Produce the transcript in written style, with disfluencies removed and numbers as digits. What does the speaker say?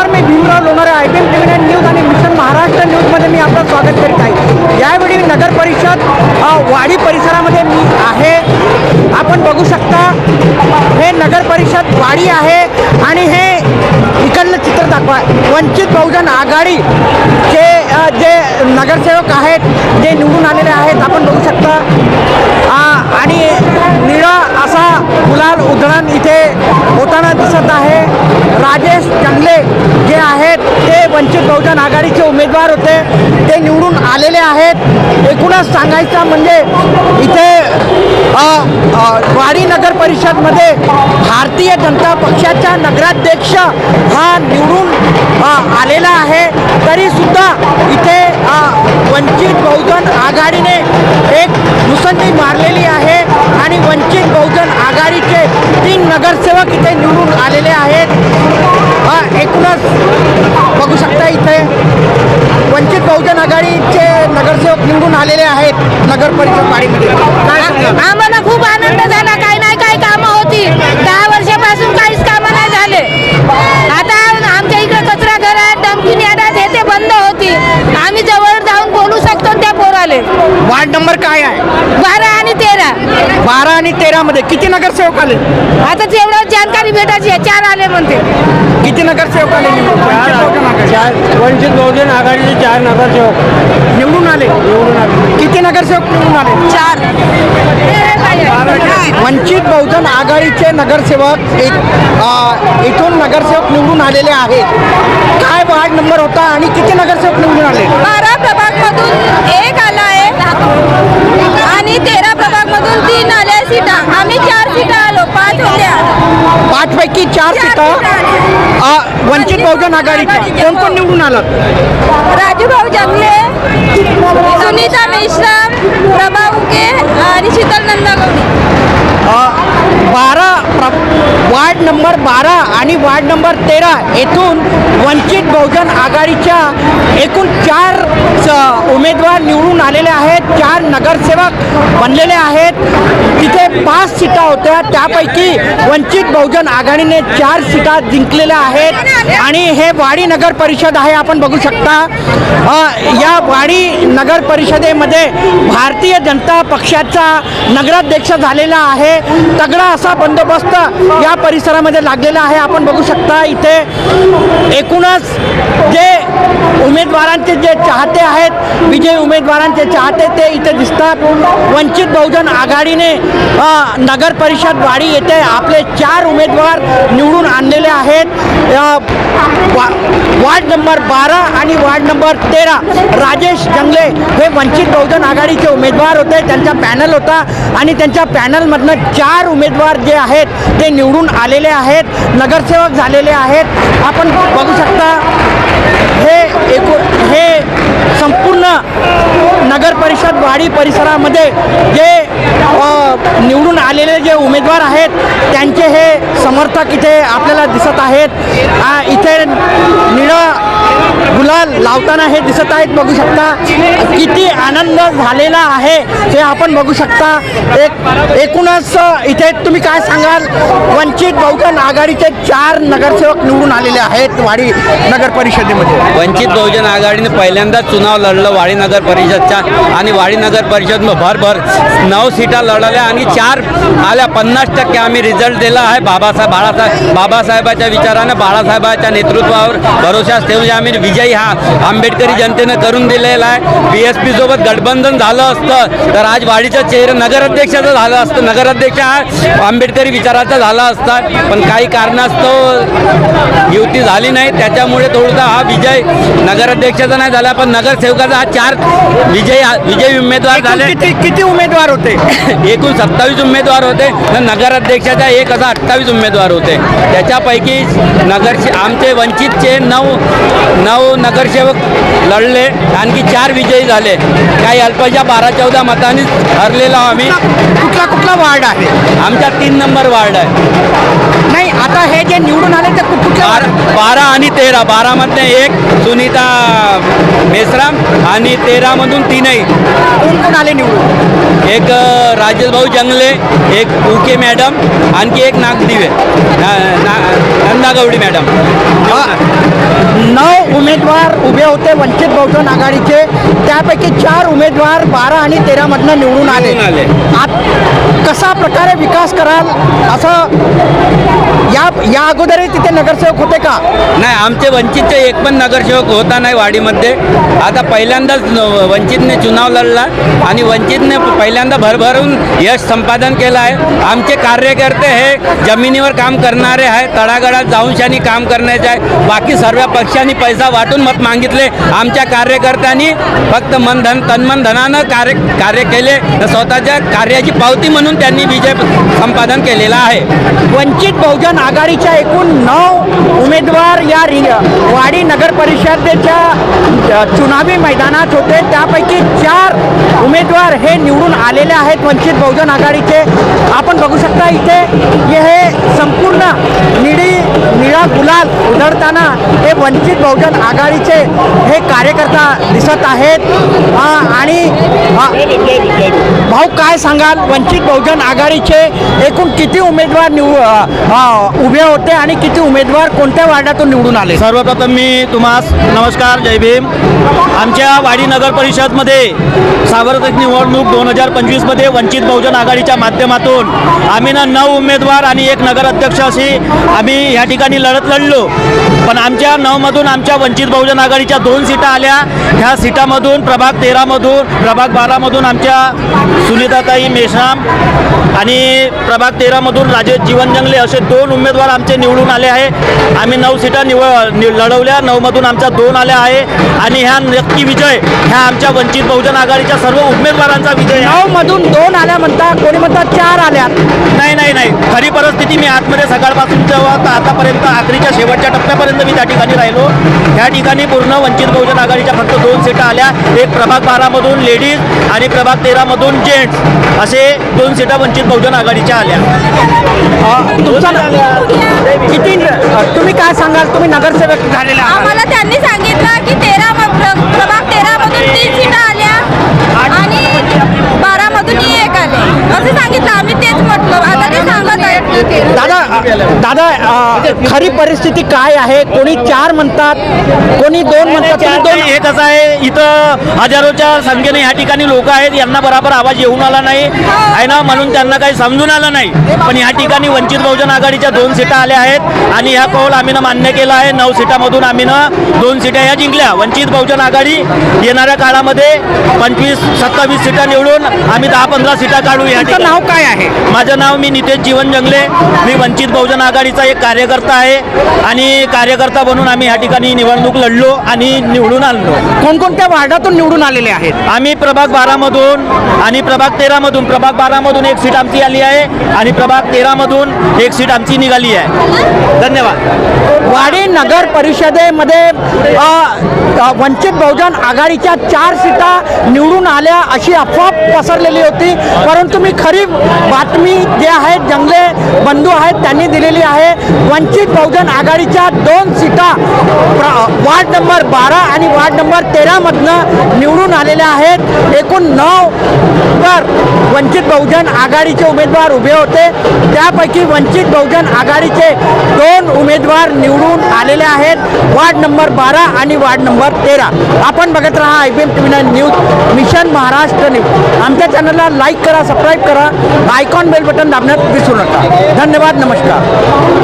नमस्कार, मी Bhimrao Lonare IPM TV news आणि मिशन महाराष्ट्र न्यूजमध्ये मी आपलं स्वागत करीत आहे। यावेळी नगर परिषद वाडी परिसरामध्ये मी आहे। आपण बघू शकता हे नगर परिषद वाडी आहे आणि हे इकडलं चित्र दाखवा। वंचित बहुजन आघाडी जे नगरसेवक आहेत जे निवडून आलेले आहेत आपण बघू शकता आणि निळा असा गुलाल उधळण इथे होताना दिसत आहे। राजेश जंगले जे आहेत ते वंचित बहुजन आघाडीचे उमेदवार होते, ते निवडून आलेले आहेत। एकूणच सांगायचं म्हणजे इथे वाडी नगर परिषदमध्ये भारतीय जनता पक्षाचा नगराध्यक्ष हा निवडून आलेला आहे। तरीसुद्धा इथे वंचित बहुजन आघाडीने एक मुसंडी मारलेली आहे आणि वंचित बहुजन आघाडीचे 3 नगरसेवक इथे निवडून आलेले आहेत। एकूणच बघू शकता इथे वंचित बहुजन आघाडीचे नगरसेवक निवडून आलेले आहेत नगर परिषद वाडीमध्ये। आम्हाला खूप आनंद झाला। काही नाही काही कामं होती, 10 वर्षापासून काहीच कामं नाही झाले। आता आमच्या इकडे कचरा घर आहे, डंपिंग यार्ड आहे, ते बंद होती। आम्ही जवळ जाऊन बोलू शकतो त्या पोराले। वार्ड नंबर काय आहे? 12 आणि 13। 12 आणि 13 मध्ये किती नगरसेवक आले? आता तेवढं जानकारी भेटायची आहे, 4 आले म्हणते। किती नगरसेवक आले? वंचित बहुजन आघाडीचे 4 नगरसेवक निवडून आले। किती नगरसेवक निवडून आले? 4। वंचित बहुजन आघाडीचे नगरसेवक इथून नगरसेवक निवडून आलेले आहेत। काय वार्ड नंबर होता आणि किती नगरसेवक निवडून आले? 12 प्रभाग मधून 1 आला आहे आणि 13 प्रभाग मधून 3 आल्या सीटा। आम्ही 4 सीटा आलो, 5 होत्या। 5 पैकी 4 सीटा वंचित बहुजन आघाडीच्या। कोण कोण निवडून आलं? राजूभाऊ जंगले, सुनीता मेश्राम, प्रभा उके आणि शीतल नंदागौडी। 12 वार्ड नंबर 12 आणि वार्ड नंबर 13 येथून वंचित बहुजन आघाडीच्या एकूण 4 उमेदवार निवडून आलेले आहेत। 4 नगरसेवक बनलेले आहेत। तिथे 5 सीटा होत्या, त्यापैकी वंचित बहुजन आघाडीने 4 सीटा जिंकलेल्या आहेत आणि हे वाडी नगर परिषद आहे। आपण बघू शकता या वाडी नगर परिषदेमध्ये भारतीय जनता पक्षाचा नगराध्यक्ष झालेला आहे। तगडा असा बंदोबस्त या परिसरामध्ये लागलेला आहे। आपण बघू शकता इथे एकूणच जे उमेदवारांचे जे चाहते आहेत, विजयी उमेदवारांचे चाहते ते इथे दिसतात। वंचित बहुजन आघाडीने नगर परिषद वाडी येथे आपले 4 उमेदवार निवडून आणलेले आहेत। वार्ड नंबर 12 आणि वार्ड नंबर 13 राजेश जंगले हे वंचित बहुजन आघाडीचे उमेदवार होते, त्यांचा पॅनल होता आणि त्यांच्या पॅनलमधनं 4 उमेदवार जे आहेत ते निवडून आलेले आहेत, नगरसेवक झालेले आहेत। आपण बघू शकता हे संपूर्ण नगर परिषद वाडी परिसरामध्ये जे निवडून आलेले जे उमेदवार आहेत त्यांचे हे समर्थक इथे आपल्याला दिसत आहेत। इथे निळा गुलाल लावताना हे दिसत आहेत। बघू शकता किती आनंद झालेला आहे हे आपण बघू शकता। एकूणच इथे तुम्ही काय सांगाल? वंचित बहुजन आघाडीचे 4 नगरसेवक निवडून आलेले आहेत वाडी नगर परिषदेमध्ये। वंचित बहुजन आघाडीने पहिल्यांदा चुनाव लढलं वाडी नगर परिषदचा आणि वाडी नगर परिषद भरभर 9 सीटा लढवल्या आणि 4 आल्या। 50% आम्ही रिझल्ट दिला आहे। बाबासाहेबाच्या विचारानं, बाळासाहेबांच्या नेतृत्वावर भरोसा ठेवून आम्ही विजयी हा आंबेडकरी जनतेनं करून दिलेला आहे। BSP सोबत गठबंधन झालं असतं तर आज वाडीचं चेहरा नगराध्यक्षाचं झालं असतं, नगराध्यक्ष हा आंबेडकरी विचाराचा झाला असता, पण काही कारणास्तव युती झाली नाही, त्याच्यामुळे थोडासा हा विजय नगराध्यक्षाचा नाही झाला, पण नगरसेवकाचा हा 4 विजयी उमेदवार झाले। किती उमेदवार होते? एकूण 27 उमेदवार होते, तर नगराध्यक्षाच्या 28 उमेदवार होते। त्याच्यापैकी आमचे वंचितचे 9 नगरसेवक लढले, आणखी 4 विजयी झाले। काही अल्पशा 12-14 मतांनीच हरलेला आम्ही। कुठला वार्ड आहे? आमचा 3 नंबर वार्ड आहे। नाही, आता हे जे निवडून आले ते कुठल्या 12 आणि 13, 12मधले एक सुनीता मेश्राम आणि 13मधून तीनही. कोण कोण आले निवडून? एक राजेश भाऊ जंगले, एक उके मॅडम, आणखी एक नागदिवे नंदागौडी मॅडम. 9 उमेदवार उभे होते वंचित बहुजन आघाडीचे, त्यापैकी 4 उमेदवार 12 आणि 13 मधनं निवडून आले. कसा प्रकारे विकास कराल असं या अगोदरही तिथे नगरसेवक होते का? नाही, आमचे वंचितचे एक पण नगरसेवक होता नाही वाडीमध्ये. आता पहिल्यांदाच वंचितने चुनाव लढला आणि वंचितने पहिल्यांदा भरभरून यश संपादन केलं आहे. आमचे कार्यकर्ते हे जमिनीवर काम करणारे आहे, तळागाळात जाऊन शानी काम करण्याचे आहे. बाकी सर्व पक्षांनी पैसा वाटून मत मागितले. आमच्या कार्यकर्त्यांनी फक्त तन्मन धनानं कार्य केले. स्वतःच्या कार्याची पावती म्हणून त्यांनी विजय संपादन केलेला आहे. वंचित बहुजन आघाडीच्या एकूण 9 उमेदवार या वाडी नगर परिषदेच्या चुनावी मैदानात होते, त्यापैकी 4 उमेदवार हे निवडून आलेले आहेत वंचित बहुजन आघाडीचे. आपण बघू शकता इथे हे संपूर्ण निळा गुलाल उधळताना हे वंचित बहुजन आघाडीचे हे कार्यकर्ता दिसत आहेत. आणि भाऊ, काय सांगाल, वंचित बहुजन आघाडीचे एकूण किती उमेदवार उभे होते आणि किती उमेदवार कोणत्या वार्डातून निवडून आले? सर्वप्रथम मी तुम्हास नमस्कार, जय भीम. आमच्या वाडी नगर परिषदमध्ये सार्वत्रिक निवडणूक 2025मध्ये वंचित बहुजन आघाडीच्या माध्यमातून आम्ही 9 उमेदवार आणि 1 नगराध्यक्ष अशी आम्ही ह्या ठिकाणी लढलो. पण आमच्या 9मधून आमच्या वंचित बहुजन आघाडीच्या 2 सीटा आल्या. ह्या सीटामधून प्रभाग 13मधून, प्रभाग 12मधून आमच्या सुनीताताई मेश्राम आणि प्रभाग 13मधून राजेश जीवन जंगले असे 2 उमेदवार आमचे निवडून आले आहे. आम्ही 9 सीटा लढवल्या, 9मधून आमच्या 2 आल्या आहे. आणि ह्या नक्की विजय ह्या आमच्या वंचित बहुजन आघाडीच्या सर्व उमेदवारांचा विजय. 9 मधून 2 आल्या म्हणतात, कोणी म्हणतात 4 आल्या. नाही, खरी परिस्थिती मी आतमध्ये सकाळपासून जेव्हा आतापर्यंत आखरीच्या शेवटच्या टप्प्यापर्यंत मी त्या ठिकाणी राहिलो. ह्या ठिकाणी पूर्ण वंचित बहुजन आघाडीच्या फक्त 2 सीटा आल्या. एक प्रभाग 12मधून लेडीज आणि प्रभाग 13मधून जेंट्स असे 2 सीटा वंचित बहुजन आघाडीच्या आल्या. किती तुम्ही काय सांगाल, तुम्ही नगरसेवक झालेला आहात? आम्हाला त्यांनी सांगितलं की प्रभाग 13मधून 3 सीटा आल्या आणि 12मधून 1 आले असं सांगितलं. आम्ही तेच म्हटलं, आता ते सांगत आहेत. दादा, खरी परिस्थिती काय आहे? कोणी 4 म्हणतात, कोणी 2 म्हणतात. हे कसं आहे, इथं हजारोच्या संख्येने ह्या ठिकाणी लोक आहेत, यांना बरोबर आवाज येऊन आला नाही आहे ना, म्हणून त्यांना काही समजून आलं नाही. पण ह्या ठिकाणी वंचित बहुजन आघाडीच्या 2 सीटा आल्या आहेत आणि ह्या कौल आम्ही मान्य केला आहे. 9 सीटामधून आम्ही 2 सीटा ह्या जिंकल्या. वंचित बहुजन आघाडी येणाऱ्या काळामध्ये 25-27 सीटा निवडून आम्ही 10-15 सीटा काढू. या तुमचं नाव काय आहे? माझं नाव मी नितेश जीवन जंगले. मी वंचित बहुजन आघाडीचा एक कार्यकर्ता आहे आणि कार्यकर्ता बनून आम्ही ह्या ठिकाणी निवडणूक लढलो आणि निवडून आलो. कोणकोणत्या वार्डातून निवडून आलेले आहेत? आम्ही प्रभाग 12मधून आणि प्रभाग 13मधून. प्रभाग 12मधून 1 सीट आमची आली आहे आणि प्रभाग 13मधून 1 सीट आमची निघाली आहे. धन्यवाद. वाडी नगर परिषदेमध्ये वंचित बहुजन आघाडीच्या 4 सीटा निवडून आल्या अशी अफवा पसरलेली होती, परंतु मी खरी बातमी जे आहेत जंगले बंधू आहेत त्यांनी दिलेली आहे. वंचित बहुजन आघाडीच्या 2 सीटा वार्ड नंबर 12 आणि वार्ड नंबर 13 मधनं निवडून आलेल्या आहेत. एकूण 9 वंचित बहुजन आघाडीचे उमेदवार उभे होते, त्यापैकी वंचित बहुजन आघाडीचे 2 उमेदवार निवडून आलेले आहेत, वार्ड नंबर 12 आणि वार्ड नंबर 13. आपण बघत राहा IBM TV9 news mission Maharashtra news. आमच्या चॅनलला लाईक करा, सबस्क्राईब करा, आयकॉन बेल बटन दाबण्यात विसरू नका. धन्यवाद, नमस्कार.